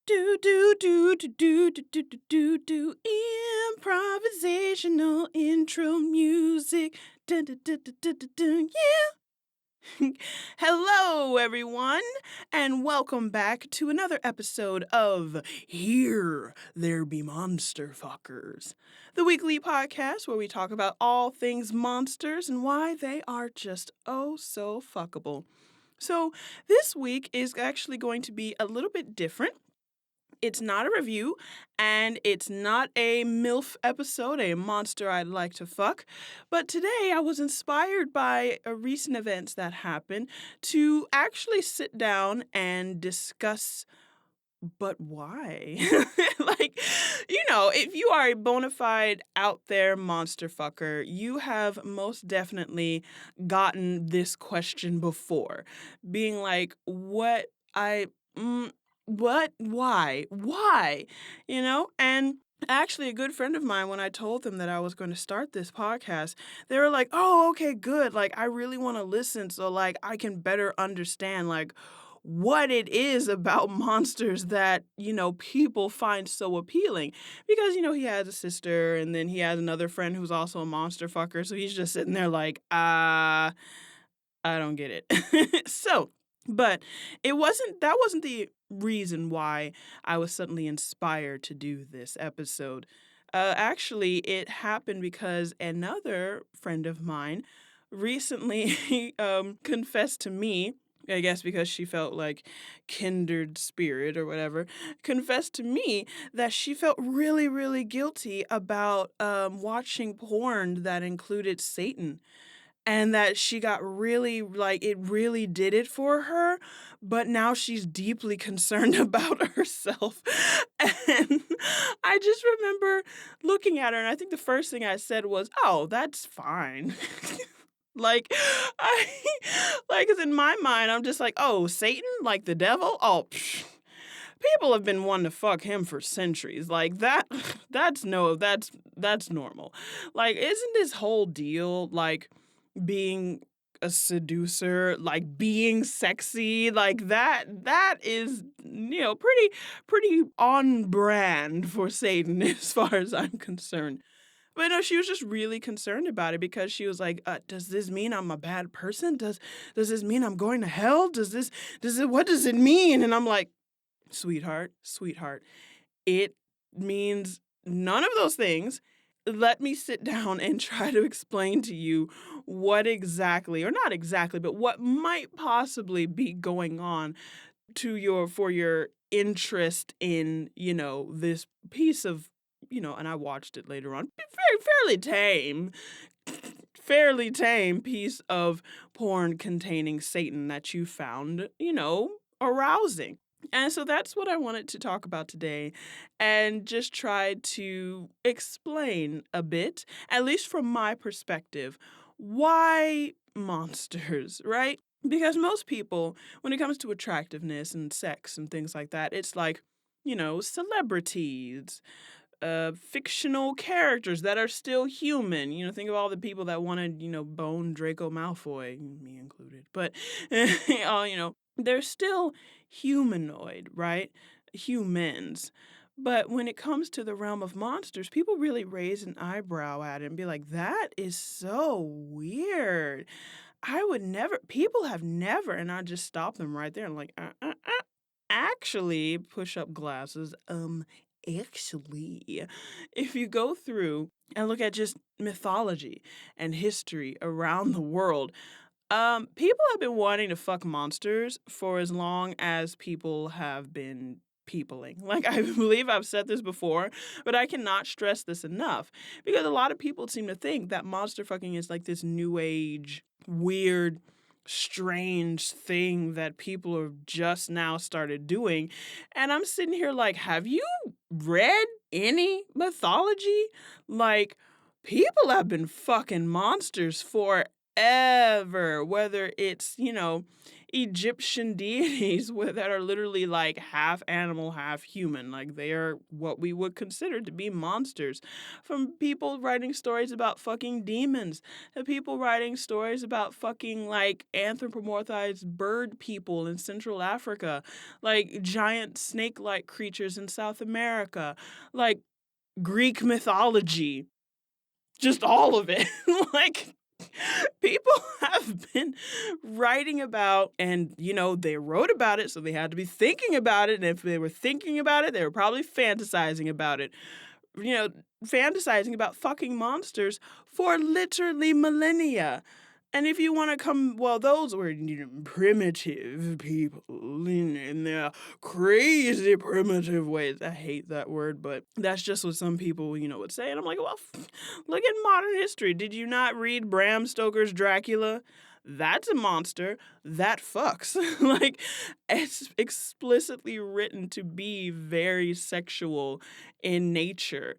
Do do do do do do do do do do improvisational intro music. Dun, dun, dun, dun, dun, dun, dun, yeah. Hello, everyone, and welcome back to another episode of Here There Be Monster Fuckers, the weekly podcast where we talk about all things monsters and why they are just oh so fuckable. So, this week is actually going to be a little bit different. It's not a review, and it's not a MILF episode, a monster I'd like to fuck. But today I was inspired by recent events that happened to actually sit down and discuss, but why? Like, if you are a bona fide out there monster fucker, you have most definitely gotten this question before. Being like, mm, why? And actually, a good friend of mine, when I told them that I was going to start this podcast, they were like, oh, okay, good. Like, I really want to listen so, like, I can better understand, like, what it is about monsters that, people find so appealing. Because, he has a sister and then he has another friend who's also a monster fucker. So he's just sitting there like, I don't get it. But that wasn't the reason why I was suddenly inspired to do this episode. Actually, it happened because another friend of mine recently confessed to me, I guess because she felt like kindred spirit or whatever, confessed to me that she felt really, really guilty about watching porn that included Satan, and that she got really, like, it really did it for her, but now she's deeply concerned about herself. And I just remember looking at her, and I think the first thing I said was, oh, that's fine. Like, I, like, 'cause in my mind, I'm just like, oh, Satan, like the devil? Oh, psh. People have been wanting to fuck him for centuries. Like that, that's normal. Like, isn't this whole deal like being a seducer, like being sexy, like that is, pretty on brand for Satan as far as I'm concerned. But no, she was just really concerned about it because she was like, does this mean I'm a bad person? Does this mean I'm going to hell? What does it mean? And I'm like, sweetheart, it means none of those things. Let me sit down and try to explain to you what exactly, or not exactly, but what might possibly be going on for your interest in, this piece of, and I watched it later on, fairly tame piece of porn containing Satan that you found, arousing. And so that's what I wanted to talk about today and just try to explain a bit, at least from my perspective, why monsters, right? Because most people, when it comes to attractiveness and sex and things like that, it's like, celebrities, fictional characters that are still human. Think of all the people that wanted, bone Draco Malfoy, me included. But, they're still humanoid, right? Humans. But when it comes to the realm of monsters, people really raise an eyebrow at it and be like, that is so weird. I would never, people have never, and I just stop them right there and like, actually, push up glasses. Actually, if you go through and look at just mythology and history around the world, people have been wanting to fuck monsters for as long as people have been peopling. Like, I believe I've said this before, but I cannot stress this enough because a lot of people seem to think that monster fucking is like this new age, weird, strange thing that people have just now started doing. And I'm sitting here like, have you read any mythology? Like, people have been fucking monsters forever, whether it's, Egyptian deities that are literally like half animal, half human. Like they are what we would consider to be monsters. From people writing stories about fucking demons to people writing stories about fucking like anthropomorphized bird people in Central Africa, like giant snake like creatures in South America, like Greek mythology, just all of it. Like people have been writing about, and they wrote about it, so they had to be thinking about it. And if they were thinking about it, they were probably fantasizing about it. You know, fantasizing about fucking monsters for literally millennia. And if you want to come, well, those were primitive people in their crazy primitive ways. I hate that word, but that's just what some people, would say. And I'm like, well, look at modern history. Did you not read Bram Stoker's Dracula? That's a monster that fucks. Like, it's explicitly written to be very sexual in nature.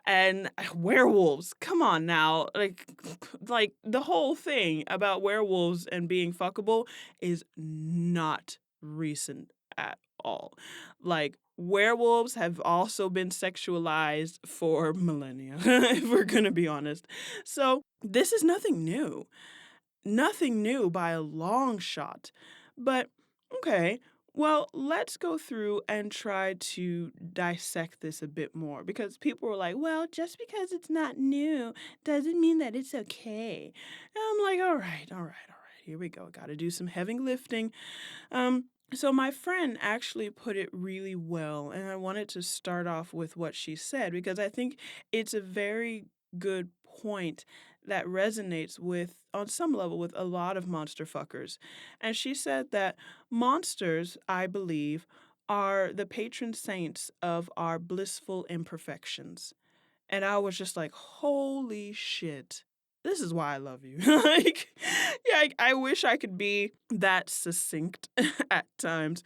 And werewolves, come on now. Like the whole thing about werewolves and being fuckable is not recent at all. Like werewolves have also been sexualized for millennia, if we're going to be honest. So, this is nothing new. Nothing new by a long shot. But okay, well, let's go through and try to dissect this a bit more because people were like, well, just because it's not new doesn't mean that it's okay. And I'm like, all right, all right, all right, here we go. Got to do some heavy lifting. Um, so my friend actually put it really well, and I wanted to start off with what she said because I think it's a very good point that resonates with, on some level, with a lot of monster fuckers. And she said that monsters, I believe, are the patron saints of our blissful imperfections. And I was just like, holy shit. This is why I love you. Like, yeah, I wish I could be that succinct at times.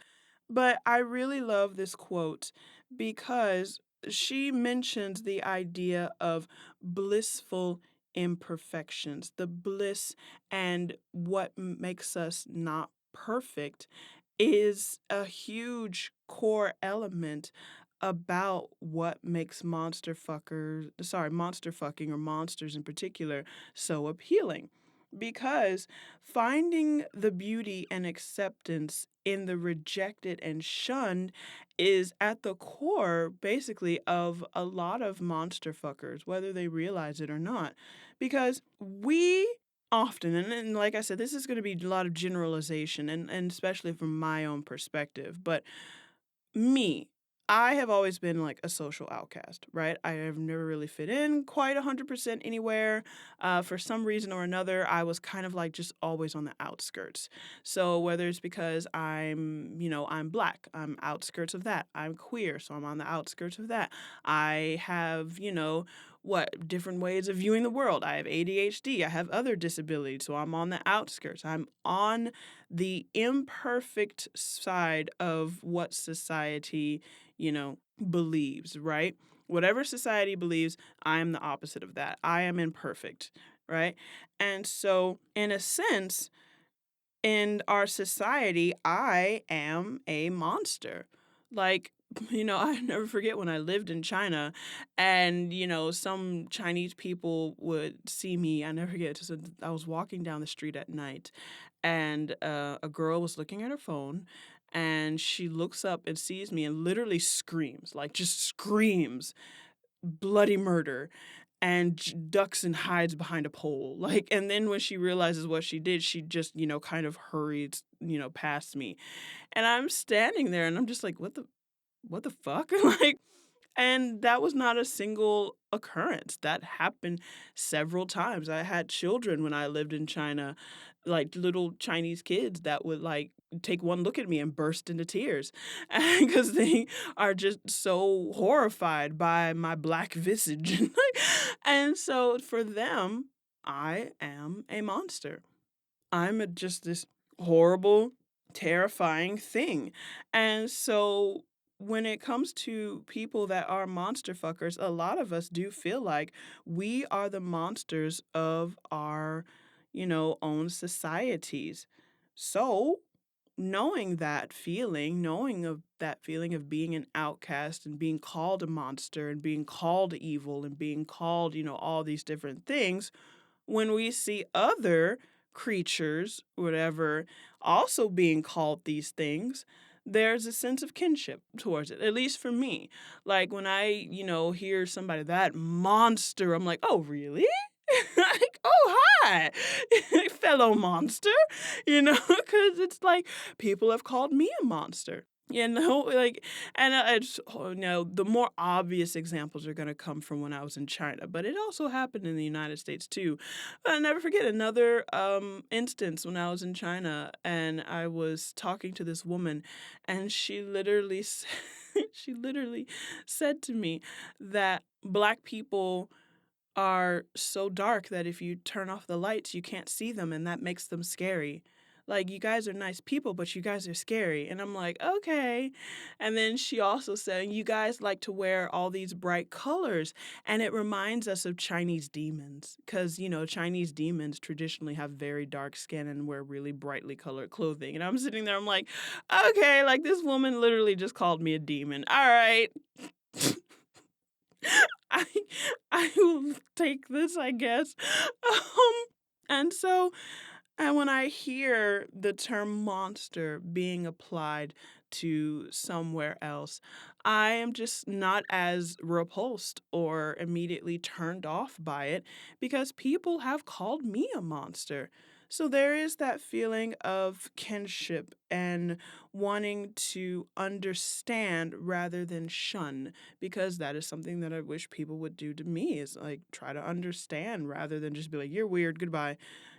But I really love this quote because she mentions the idea of blissful imperfections, the bliss and what makes us not perfect is a huge core element about what makes monster fucking or monsters in particular so appealing. Because finding the beauty and acceptance in the rejected and shunned is at the core, basically, of a lot of monster fuckers, whether they realize it or not. Because we often, and like I said, this is going to be a lot of generalization, and especially from my own perspective, but me, I have always been like a social outcast, right? I have never really fit in quite 100% anywhere. For some reason or another, I was kind of like just always on the outskirts. So whether it's because I'm black, I'm outskirts of that. I'm queer, so I'm on the outskirts of that. I have, different ways of viewing the world. I have ADHD. I have other disabilities, so I'm on the outskirts. I'm on the imperfect side of what society, believes, right? Whatever society believes, I am the opposite of that. I am imperfect, right? And so, in a sense, in our society, I am a monster. Like, I never forget when I lived in China and, some Chinese people would see me. I never forget. So I was walking down the street at night and a girl was looking at her phone and she looks up and sees me and literally screams, like just screams bloody murder and ducks and hides behind a pole. Like, and then when she realizes what she did, she just, kind of hurried, past me. And I'm standing there and I'm just like, what the fuck? Like, and that was not a single occurrence. That happened several times. I had children when I lived in China, like little Chinese kids that would like take one look at me and burst into tears because they are just so horrified by my black visage. And so for them, I am a monster. Just this horrible, terrifying thing. And so when it comes to people that are monster fuckers, a lot of us do feel like we are the monsters of our, own societies. So knowing that feeling, knowing of that feeling of being an outcast and being called a monster and being called evil and being called, all these different things, when we see other creatures, whatever, also being called these things, there's a sense of kinship towards it, at least for me. Like when I, hear somebody, that monster, I'm like, oh, really? Like, oh, hi, fellow monster, because it's like people have called me a monster. Like, and the more obvious examples are going to come from when I was in China, but it also happened in the United States too. I'll never forget another instance when I was in China and I was talking to this woman, and she literally, she literally said to me that Black people are so dark that if you turn off the lights, you can't see them, and that makes them scary. Like, you guys are nice people, but you guys are scary. And I'm like, okay. And then she also said, you guys like to wear all these bright colors. And it reminds us of Chinese demons. Because, Chinese demons traditionally have very dark skin and wear really brightly colored clothing. And I'm sitting there, I'm like, okay, like this woman literally just called me a demon. All right. I I will take this, I guess. And so, and when I hear the term monster being applied to somewhere else, I am just not as repulsed or immediately turned off by it because people have called me a monster. So there is that feeling of kinship and wanting to understand rather than shun, because that is something that I wish people would do to me, is like try to understand rather than just be like, you're weird, goodbye.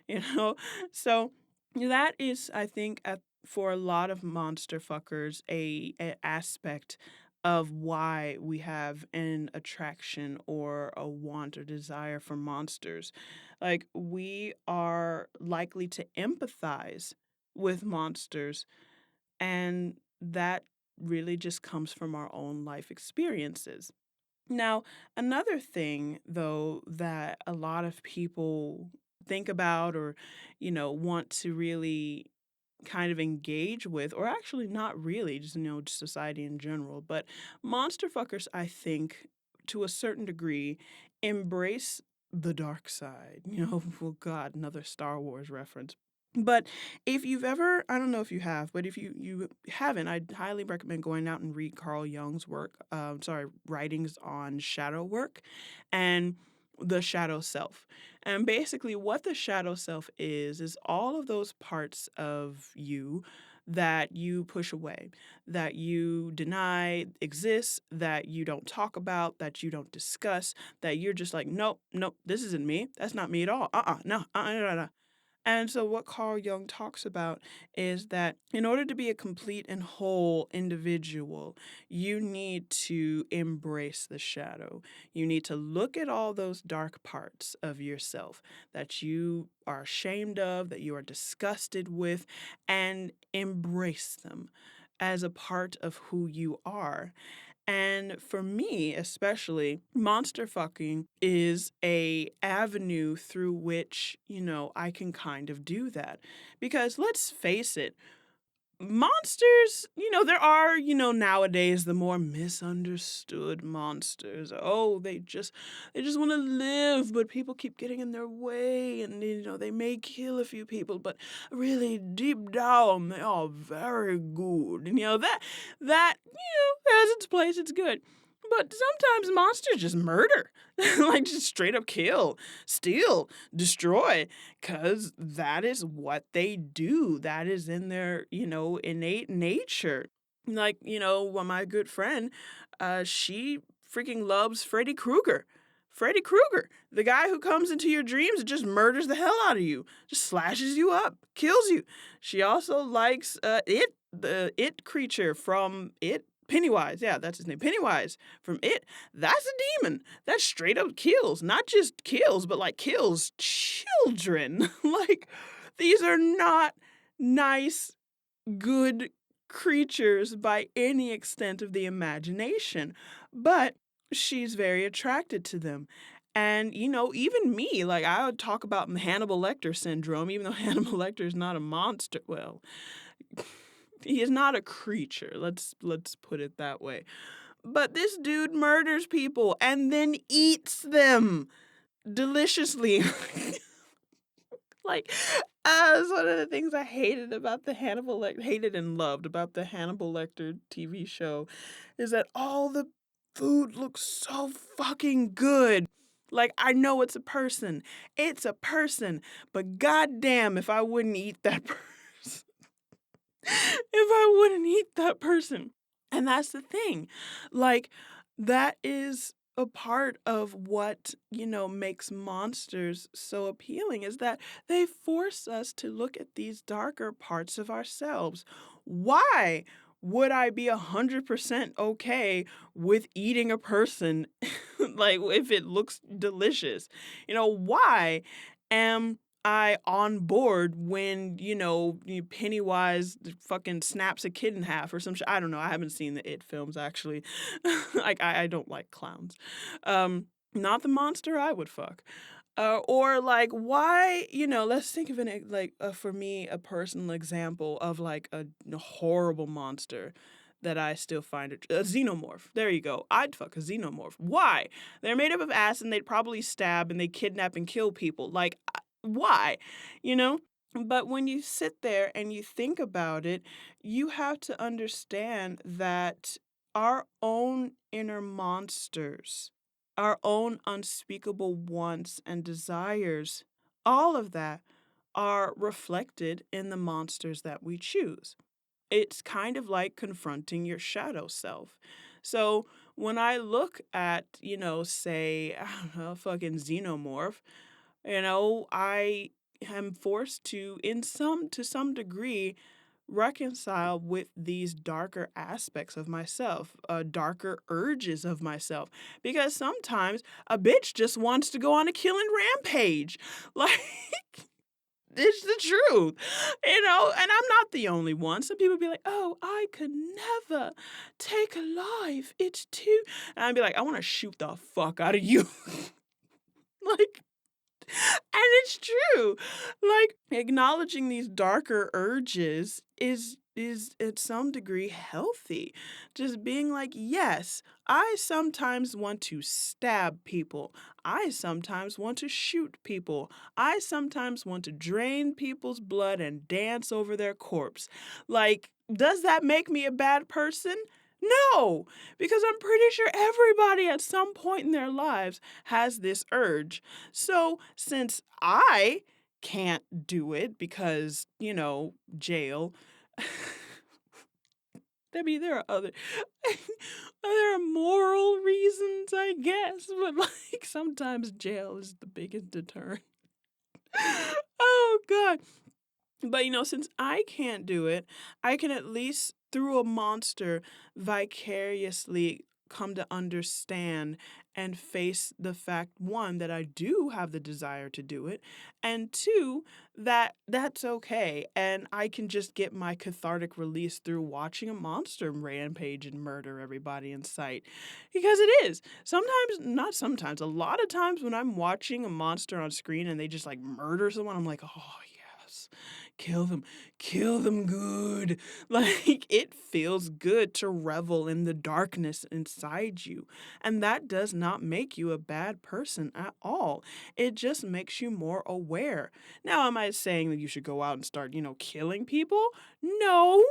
you know? So that is, I think, for a lot of monster fuckers, a aspect of why we have an attraction or a want or desire for monsters. Like, we are likely to empathize with monsters, and that really just comes from our own life experiences. Now, another thing, though, that a lot of people think about or, want to really kind of engage with, or actually not really, just, just society in general, but monster fuckers, I think, to a certain degree, embrace the dark side. Oh God, another Star Wars reference. But if you've ever, I don't know if you have, but if you haven't, I'd highly recommend going out and read Carl Jung's writings on shadow work and the shadow self. And basically, what the shadow self is all of those parts of you that you push away, that you deny exists, that you don't talk about, that you don't discuss, that you're just like, nope, nope, this isn't me. That's not me at all. No, no, no. And so, what Carl Jung talks about is that in order to be a complete and whole individual, you need to embrace the shadow. You need to look at all those dark parts of yourself that you are ashamed of, that you are disgusted with, and embrace them as a part of who you are. And for me, especially, monster fucking is a avenue through which, I can kind of do that. Because let's face it, monsters, there are, nowadays the more misunderstood monsters. Oh, they just want to live, but people keep getting in their way, and they may kill a few people, but really deep down they are very good. And that has its place, it's good. But sometimes monsters just murder, like just straight up kill, steal, destroy, because that is what they do. That is in their, innate nature. Like, well, my good friend, she freaking loves Freddy Krueger. Freddy Krueger, the guy who comes into your dreams and just murders the hell out of you, just slashes you up, kills you. She also likes the it creature from It. Pennywise, yeah, that's his name. Pennywise from It. That's a demon. That straight up kills. Not just kills, but like kills children. Like, these are not nice, good creatures by any extent of the imagination. But she's very attracted to them. And, even me, like, I would talk about Hannibal Lecter syndrome, even though Hannibal Lecter is not a monster. Well, He is not a creature. Let's put it that way. But this dude murders people and then eats them deliciously. Like, it's one of the things I hated about the hated and loved about the Hannibal Lecter TV show is that all the food looks so fucking good. Like, I know it's a person, but goddamn if I wouldn't eat that person. If I wouldn't eat that person. And that's the thing. Like, that is a part of what, makes monsters so appealing is that they force us to look at these darker parts of ourselves. Why would I be 100% okay with eating a person like if it looks delicious? Why am I on board when, Pennywise fucking snaps a kid in half or some shit. I don't know. I haven't seen the It films actually. Like I don't like clowns. Not the monster I would fuck. Or like why, let's think of for me a personal example of like a horrible monster that I still find a xenomorph. There you go. I'd fuck a xenomorph. Why? They're made up of acid and they'd probably stab and they kidnap and kill people. Like why? You know? But when you sit there and you think about it, you have to understand that our own inner monsters, our own unspeakable wants and desires, all of that are reflected in the monsters that we choose. It's kind of like confronting your shadow self. So when I look at, say, I don't know, fucking xenomorph, I am forced to some degree reconcile with these darker aspects of myself, darker urges of myself, because sometimes a bitch just wants to go on a killing rampage. Like it's the truth, and I'm not the only one. Some people be like, oh, I could never take a life, it's too, and I'd be like, I want to shoot the fuck out of you. Like, and it's true. Like acknowledging these darker urges is at some degree healthy. Just being like, yes, I sometimes want to stab people. I sometimes want to shoot people. I sometimes want to drain people's blood and dance over their corpse. Like, does that make me a bad person? No, because I'm pretty sure everybody at some point in their lives has this urge. So, since I can't do it because, jail, I mean, there are other, there are moral reasons, I guess, but like sometimes jail is the biggest deterrent. Oh, God. But since I can't do it, I can at least through a monster vicariously come to understand and face the fact one that I do have the desire to do it, and two that that's okay and I can just get my cathartic release through watching a monster rampage and murder everybody in sight. Because it is. Sometimes, not sometimes, a lot of times when I'm watching a monster on screen and they just like murder someone, I'm like, "Oh, yes. Kill them good." Like, it feels good to revel in the darkness inside you. And that does not make you a bad person at all. It just makes you more aware. Now, am I saying that you should go out and start, killing people? No.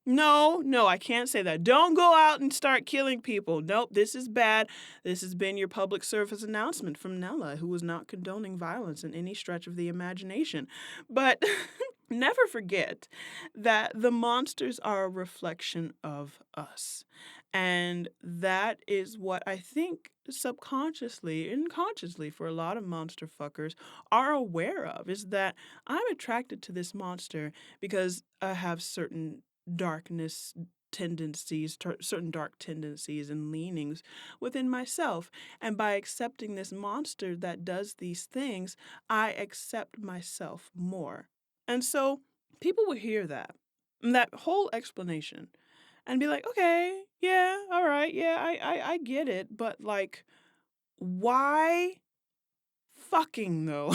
No, no, I can't say that. Don't go out and start killing people. Nope, this is bad. This has been your public service announcement from Nella, who was not condoning violence in any stretch of the imagination. But never forget that the monsters are a reflection of us. And that is what I think subconsciously and consciously for a lot of monster fuckers are aware of is that I'm attracted to this monster because I have certain darkness tendencies, certain dark tendencies and leanings within myself. And by accepting this monster that does these things, I accept myself more. And so people will hear that whole explanation and be like, okay, yeah, all right, yeah, I get it. But like, why fucking though?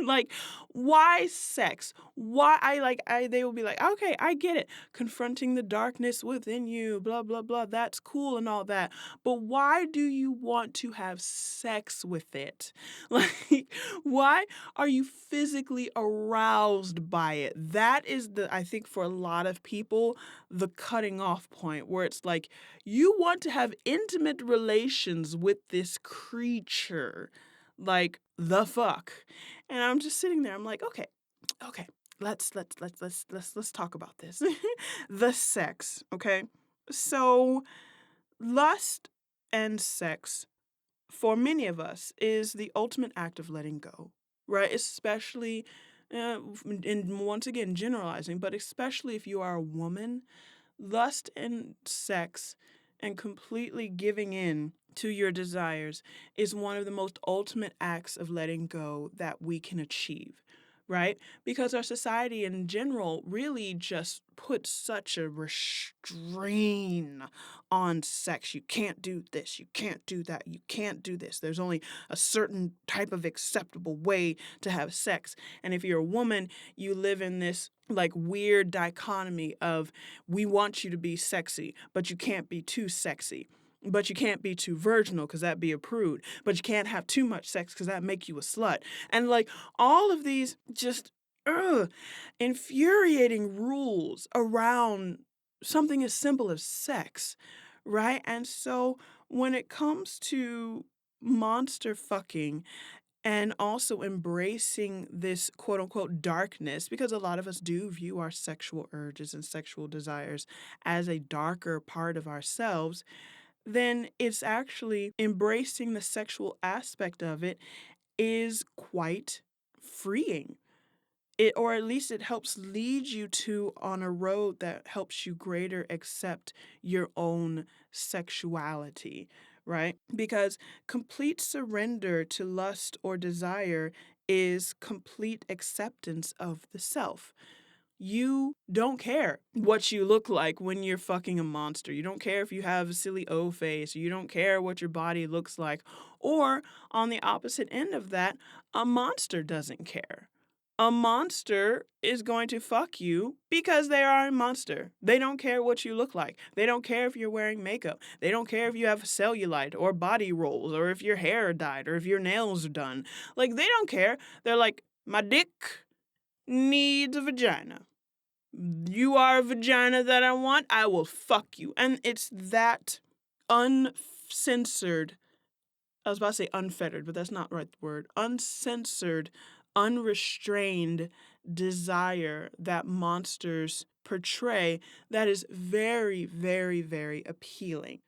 Like, why sex? Why I they will be like, okay, I get it. Confronting the darkness within you, blah, blah, blah. That's cool and all that. But why do you want to have sex with it? Like, why are you physically aroused by it? That is I think for a lot of people, the cutting off point where it's like, you want to have intimate relations with this creature. Like, the fuck. And I'm just sitting there. I'm like, okay, okay, let's talk about this. The sex, okay? So, lust and sex for many of us is the ultimate act of letting go, right? Especially and once again generalizing, but especially if you are a woman, lust and sex and completely giving in to your desires is one of the most ultimate acts of letting go that we can achieve, right? Because our society in general really just puts such a restraint on sex. You can't do this, you can't do that, you can't do this. There's only a certain type of acceptable way to have sex. And if you're a woman, you live in this like weird dichotomy of we want you to be sexy, but you can't be too sexy. But you can't be too virginal because that'd be a prude. But you can't have too much sex because that'd make you a slut. And like all of these just infuriating rules around something as simple as sex, right? And so when it comes to monster fucking and also embracing this quote unquote darkness, because a lot of us do view our sexual urges and sexual desires as a darker part of ourselves, then it's actually embracing the sexual aspect of it is quite freeing. It, or at least it helps lead you to on a road that helps you greater accept your own sexuality, right? Because complete surrender to lust or desire is complete acceptance of the self. You don't care what you look like when you're fucking a monster. You don't care if you have a silly O face. You don't care what your body looks like. Or on the opposite end of that, a monster doesn't care. A monster is going to fuck you because they are a monster. They don't care what you look like. They don't care if you're wearing makeup. They don't care if you have cellulite or body rolls or if your hair are dyed or if your nails are done. Like, they don't care. They're like, my dick needs a vagina. You are a vagina that I want, I will fuck you. And it's that uncensored, I was about to say unfettered, but that's not the right word. Uncensored, unrestrained desire that monsters portray that is very, very, very appealing.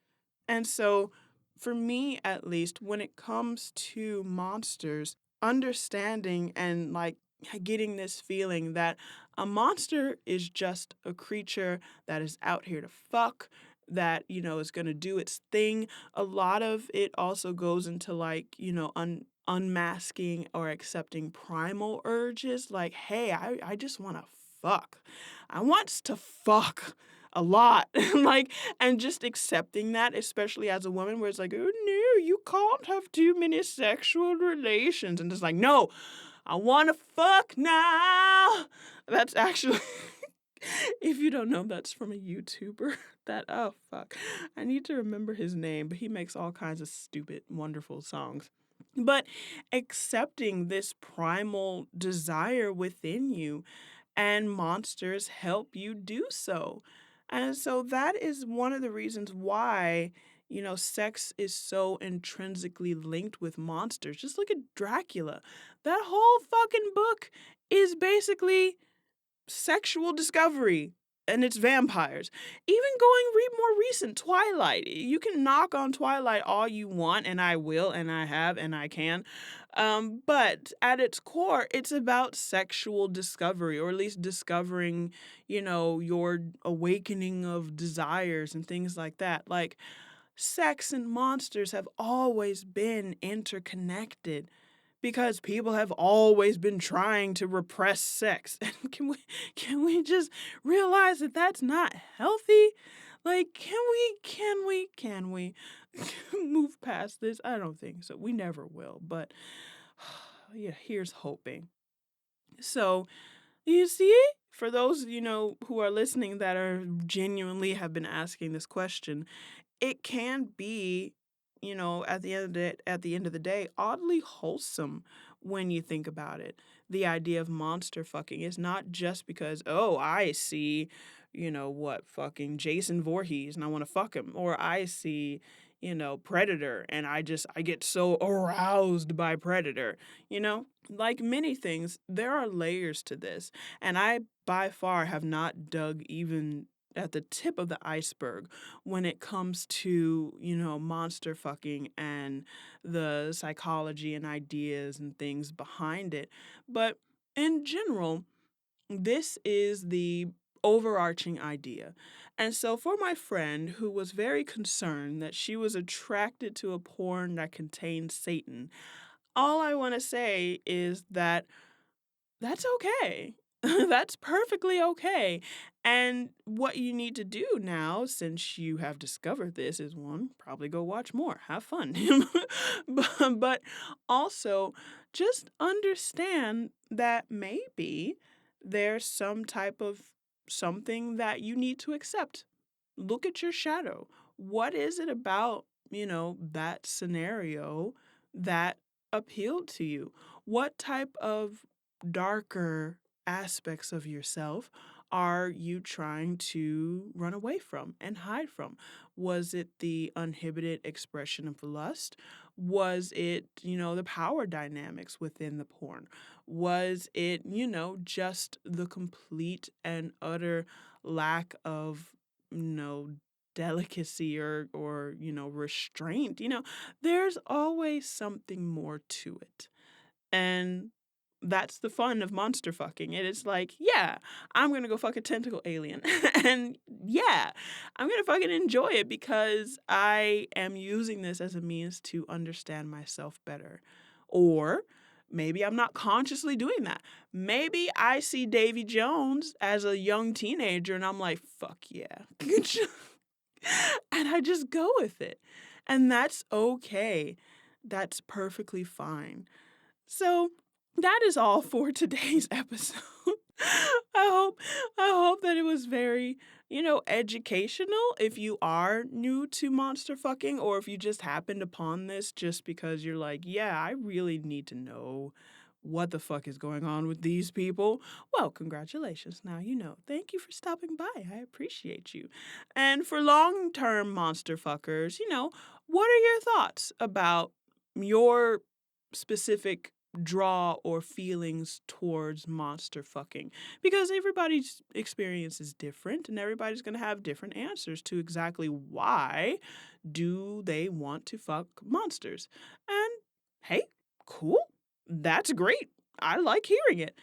And so, for me at least, when it comes to monsters, understanding and like getting this feeling that a monster is just a creature that is out here to fuck, that, is going to do its thing. A lot of it also goes into like, unmasking or accepting primal urges. Like, hey, I just want to fuck. I wants to fuck a lot. Like, and just accepting that, especially as a woman, where it's like, oh no, you can't have too many sexual relations. And it's like, no, I want to fuck now. That's actually, if you don't know, that's from a YouTuber that, oh fuck, I need to remember his name, but he makes all kinds of stupid, wonderful songs. But accepting this primal desire within you and monsters help you do so. And so that is one of the reasons why, sex is so intrinsically linked with monsters. Just look at Dracula. That whole fucking book is basically sexual discovery and it's vampires. Even going read more recent Twilight. You can knock on Twilight all you want, and I will, and I have, and I can. But at its core, it's about sexual discovery, or at least discovering, your awakening of desires and things like that. Like, sex and monsters have always been interconnected because people have always been trying to repress sex. And can we just realize that that's not healthy? Like, can we move past this? I don't think so. We never will. But yeah, here's hoping. So, you see, for those, who are listening that are genuinely have been asking this question, it can be, at the end of the day, oddly wholesome when you think about it. The idea of monster fucking is not just because, oh, I see, what, fucking Jason Voorhees and I want to fuck him, or I see, Predator and I get so aroused by Predator, you know? Like many things, there are layers to this, and I by far have not dug even at the tip of the iceberg when it comes to, monster fucking and the psychology and ideas and things behind it. But in general, this is the overarching idea. And so, for my friend who was very concerned that she was attracted to a porn that contained Satan, all I want to say is that that's okay. That's perfectly okay. And what you need to do now, since you have discovered this, is one, probably go watch more, have fun. But also, just understand that maybe there's some type of something that you need to accept. Look at your shadow. What is it about, that scenario that appealed to you? What type of darker aspects of yourself are you trying to run away from and hide from? Was it the uninhibited expression of lust? Was it, the power dynamics within the porn? Was it, just the complete and utter lack of, you know, delicacy or restraint? There's always something more to it. And that's the fun of monster fucking. It is like, yeah, I'm gonna go fuck a tentacle alien. And yeah, I'm gonna fucking enjoy it because I am using this as a means to understand myself better. Or maybe I'm not consciously doing that. Maybe I see Davy Jones as a young teenager and I'm like, fuck yeah. And I just go with it. And that's okay. That's perfectly fine. So that is all for today's episode. I hope I hope that it was very, educational if you are new to monster fucking or if you just happened upon this just because you're like, yeah, I really need to know what the fuck is going on with these people. Well, congratulations. Now you know. Thank you for stopping by. I appreciate you. And for long-term monster fuckers, what are your thoughts about your specific draw or feelings towards monster fucking? Because everybody's experience is different and everybody's going to have different answers to exactly why do they want to fuck monsters. And hey, cool. That's great. I like hearing it.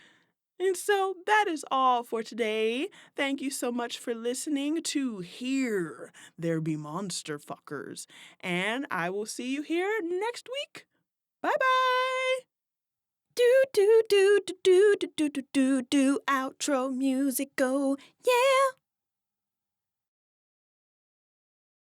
And so that is all for today. Thank you so much for listening to Here There Be Monster Fuckers. And I will see you here next week. Bye bye. Do do do do do do do do do outro music go, yeah.